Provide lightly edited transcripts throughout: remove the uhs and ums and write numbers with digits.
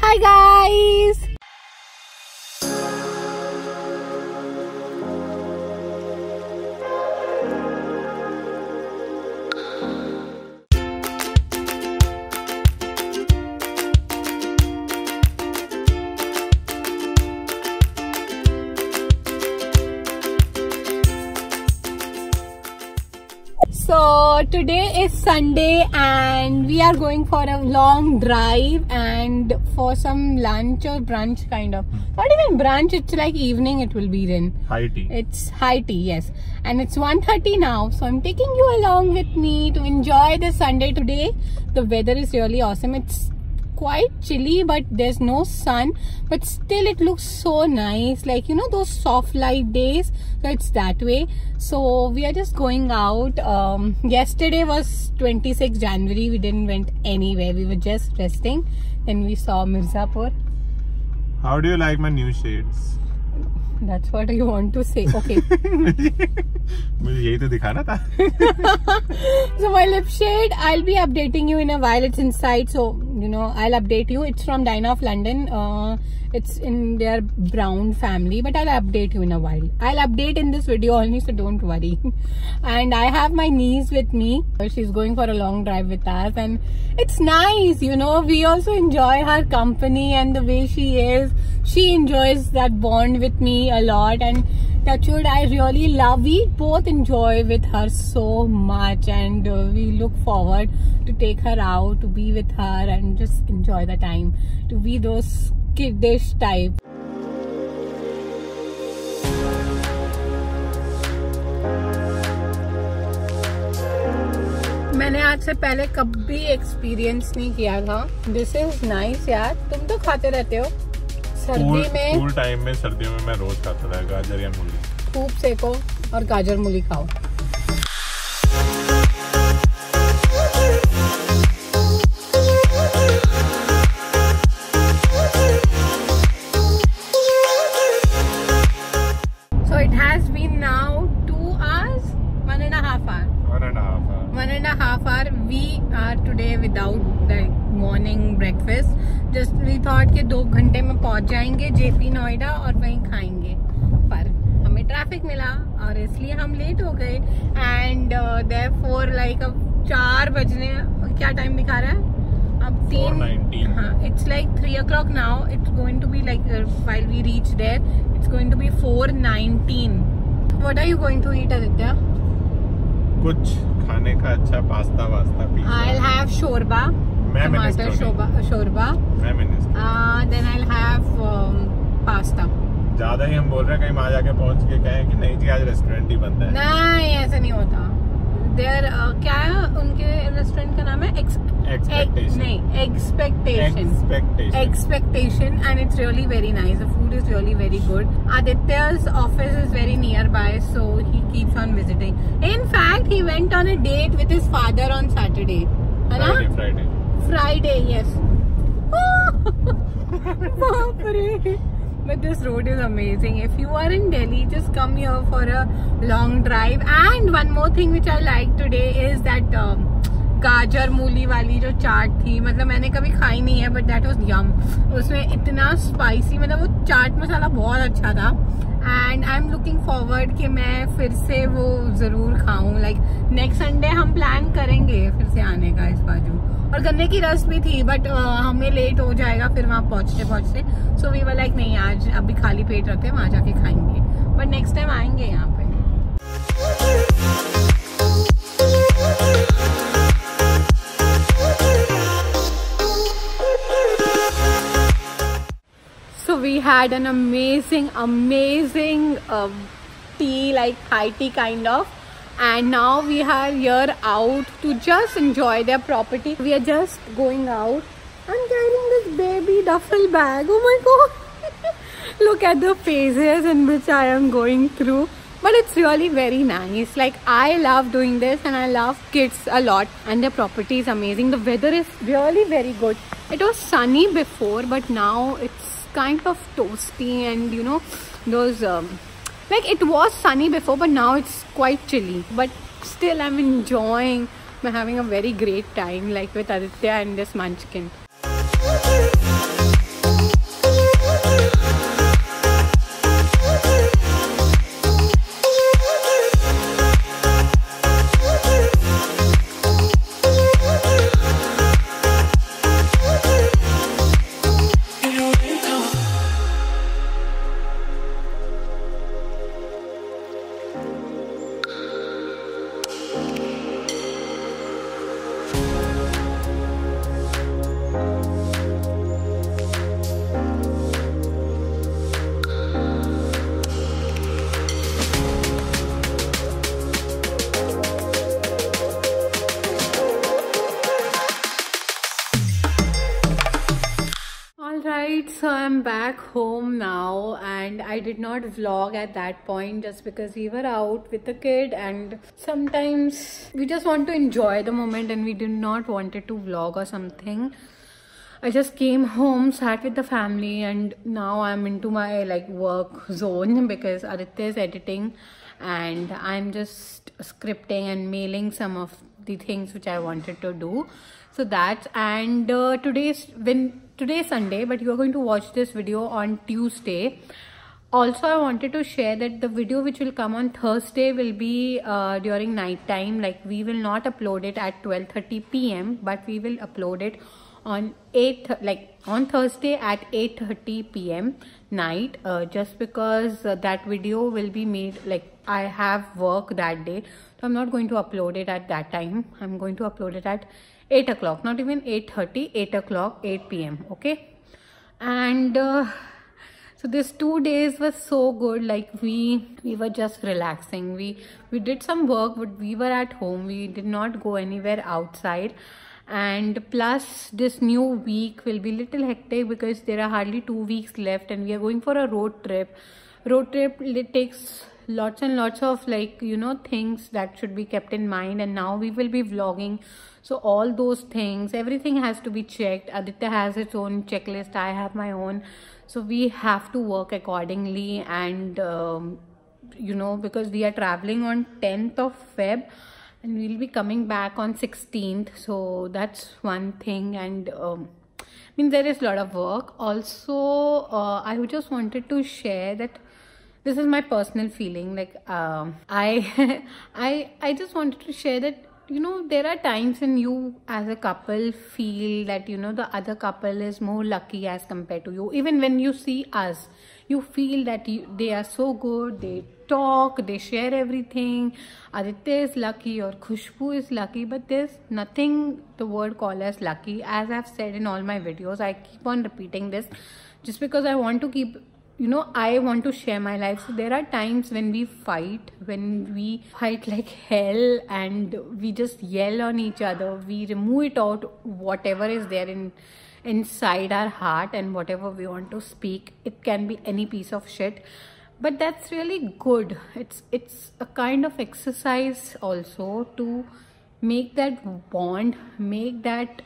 Hi guys! So today is Sunday and we are going for a long drive and for some lunch or brunch kind of. Not even brunch, it's like evening it will be then. High tea. It's high tea, yes. And it's 1:30 now. So I'm taking you along with me to enjoy the Sunday today. The weather is really awesome. It's quite chilly but there's no sun, but still it looks so nice, like you know those soft light days. So it's that way. So we are just going out. Yesterday was 26 January. We didn't went anywhere, we were just resting. Then we saw Mirzapur. How do you like my new shades? That's what you want to say. Okay. मुझे यही तो दिखाना था. So my lip shade, I'll be updating you in a while. It's inside, so you know I'll update you. It's from Dine of London. It's in their brown family, but I'll update you in a while. I'll update in this video only, so don't worry. And I have my niece with me. She's going for a long drive with us and it's nice, you know. We also enjoy her company and the way she is. She enjoys that bond with me a lot, and touchwood, I really love. We both enjoy with her so much, and we look forward to take her out, to be with her and just enjoy the time, to be those kiddish type. मैंने आज से पहले कभी experience नहीं किया था. This is nice यार. तुम तो खाते रहते हो सर्दी में. स्कूल टाइम में सर्दियों में मैं रोज खाता था गाजर या मूली. खूब सेको और गाजर मूली खाओ. So it has been now 2 hours, 1.5 hours. 1.5 hour. We are today without the morning breakfast. Just we thought कि 2 घंटे में पहुंच जाएंगे JP नोएडा और वहीं खाएंगे, पर हमें ट्रैफिक मिला और इसलिए हम लेट हो गए. एंड therefore like अब 4 बजने, क्या टाइम दिखा रहा है अब? 3. हाँ, it's like 3 o'clock now. It's going to be like while we reach there, it's going to be 4:19. What are you going to eat, Aditya? कुछ खाने का अच्छा पास्ता वास्ता पिज़्ज़ा. I'll have शोरबा, टमाटर शोरबा. Then I'll have pasta. ज्यादा ही हम बोल रहे हैं, कहीं वहाँ जाके पहुँच के कहें कि नहीं जी आज रेस्टोरेंट ही बंद है. नहीं, ऐसा नहीं होता. देयर क्या है उनके रेस्टोरेंट का नाम है? Expectation, and it's really very nice. The food is really very good. Aditya's office is very nearby, so he keeps on visiting. In fact, he went on a date with his father on Saturday. Friday, yes. But this road is amazing. If you are in Delhi, just come here for a long drive. And one more thing which I like today is that गाजर मूली वाली जो चाट थी. मतलब मैंने कभी खाई नहीं है, बट दैट वाज यम. उसमें इतना स्पाइसी, मतलब वो चाट मसाला बहुत अच्छा था. And I am looking forward कि मैं फिर से वो जरूर खाऊं. लाइक नेक्स्ट संडे हम प्लान करेंगे फिर से आने का इस बाजू. और गन्ने की रस भी थी, बट हमें लेट हो जाएगा फिर वहाँ पहुँचते. सो वी वर लाइक नहीं, आज अभी खाली पेट रहते हैं, वहाँ जाके खाएंगे. बट नेक्स्ट टाइम आएंगे यहाँ पे. So we had an amazing tea, like high tea kind of. And now we are here out to just enjoy their property. We are just going out. I'm carrying this baby duffel bag. Oh my god. Look at the phases in which I am going through. But it's really very nice. Like I love doing this and I love kids a lot. And their property is amazing. The weather is really very good. It was sunny before, but now it's kind of toasty and you know those like it was sunny before, but now it's quite chilly. But still I'm enjoying. I'm having a very great time, like with Aditya and this munchkin. Alright, so I'm back home now, and I did not vlog at that point just because we were out with the kid, and sometimes we just want to enjoy the moment and we did not wanted to vlog or something. I just came home, sat with the family, and now I'm into my like work zone because Aditya is editing and I'm just scripting and mailing some of the things which I wanted to do. So that's, and today's Sunday, but you are going to watch this video on Tuesday. Also, I wanted to share that the video which will come on Thursday will be during night time. Like, we will not upload it at 12:30 p.m. but we will upload it on on Thursday at 8:30 p.m. night, just because that video will be made, like, I have work that day, so I'm not going to upload it at that time. I'm going to upload it at 8 o'clock, not even 8:30, 8 o'clock, 8 p.m. okay. And so these 2 days was so good. Like, we were just relaxing. We did some work, but we were at home. We did not go anywhere outside. And plus, this new week will be little hectic because there are hardly 2 weeks left and we are going for a road trip. It takes lots and lots of, like, you know, things that should be kept in mind. And now we will be vlogging, so all those things, everything has to be checked. Aditya has its own checklist, I have my own, so we have to work accordingly. And you know, because we are traveling on 10th of Feb and we'll be coming back on 16th, so that's one thing. And I mean, there is a lot of work. Also, I just wanted to share that this is my personal feeling. Like, I just wanted to share that, you know, there are times when you as a couple feel that, you know, the other couple is more lucky as compared to you. Even when you see us, you feel that they are so good, they talk, they share everything. Aditya is lucky or Khushbu is lucky, but there's nothing the word call as lucky. As I've said in all my videos, I keep on repeating this just because I want to keep, you know, I want to share my life. So there are times when we fight like hell, and we just yell on each other. We remove it out, whatever is there inside our heart, and whatever we want to speak. It can be any piece of shit, but that's really good. It's a kind of exercise also to make that bond, make that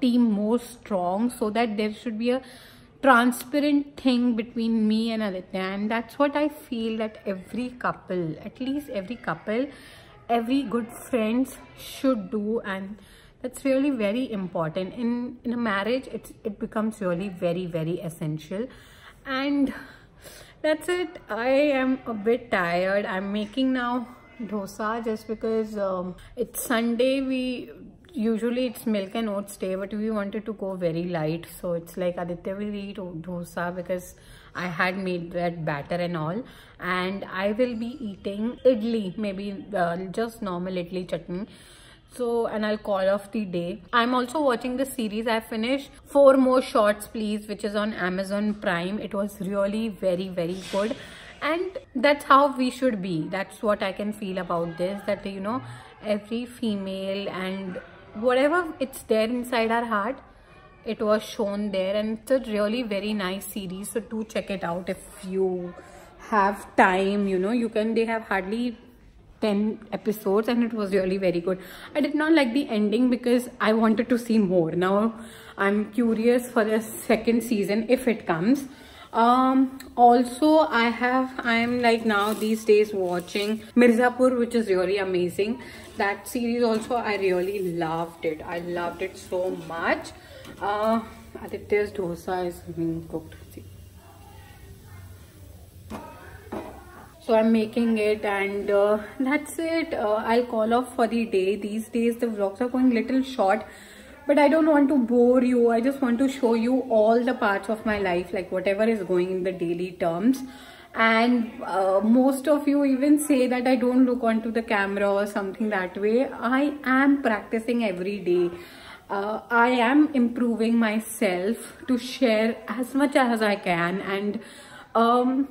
team more strong, so that there should be a transparent thing between me and Aditya. And that's what I feel that every couple, at least every couple, every good friends should do. And that's really very important in a marriage. It becomes really very, very essential. And that's it. I am a bit tired. I'm making now dosa just because it's Sunday. Usually it's milk and oats day, but we wanted to go very light. So it's like Aditya will eat dosa because I had made that batter and all. And I will be eating idli, maybe just normal idli chutney. So, and I'll call off the day. I'm also watching the series. I finished 4 More Shots Please, which is on Amazon Prime. It was really very, very good. And that's how we should be. That's what I can feel about this. That, you know, every female and whatever it's there inside our heart, it was shown there. And it's a really very nice series, so do check it out if you have time. You know, you can, they have hardly 10 episodes and it was really very good. I did not like the ending because I wanted to see more. Now I'm curious for the second season if it comes. Also, I am like now these days watching Mirzapur, which is really amazing. That series also, I really loved it. I loved it so much. Aditya's dosa is being cooked. See. So I'm making it, and that's it. I'll call off for the day. These days the vlogs are going little short, but I don't want to bore you. I just want to show you all the parts of my life, like whatever is going in the daily terms. And most of you even say that I don't look onto the camera or something that way. I am practicing every day. I am improving myself to share as much as I can, and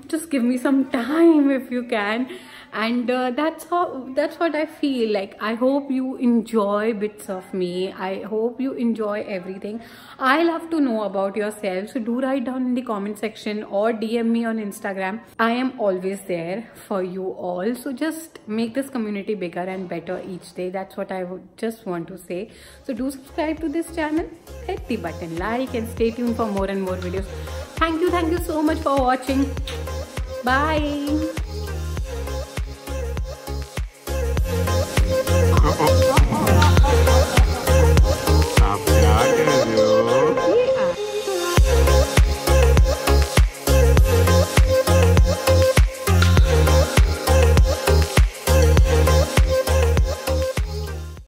Just give me some time if you can. And that's what I feel like. I hope you enjoy bits of me. I hope you enjoy everything. I love to know about yourself, so do write down in the comment section or DM me on Instagram. I am always there for you all, so just make this community bigger and better each day. That's what I would just want to say. So do subscribe to this channel, hit the button like, and stay tuned for more and more videos. Thank you so much for watching. Bye.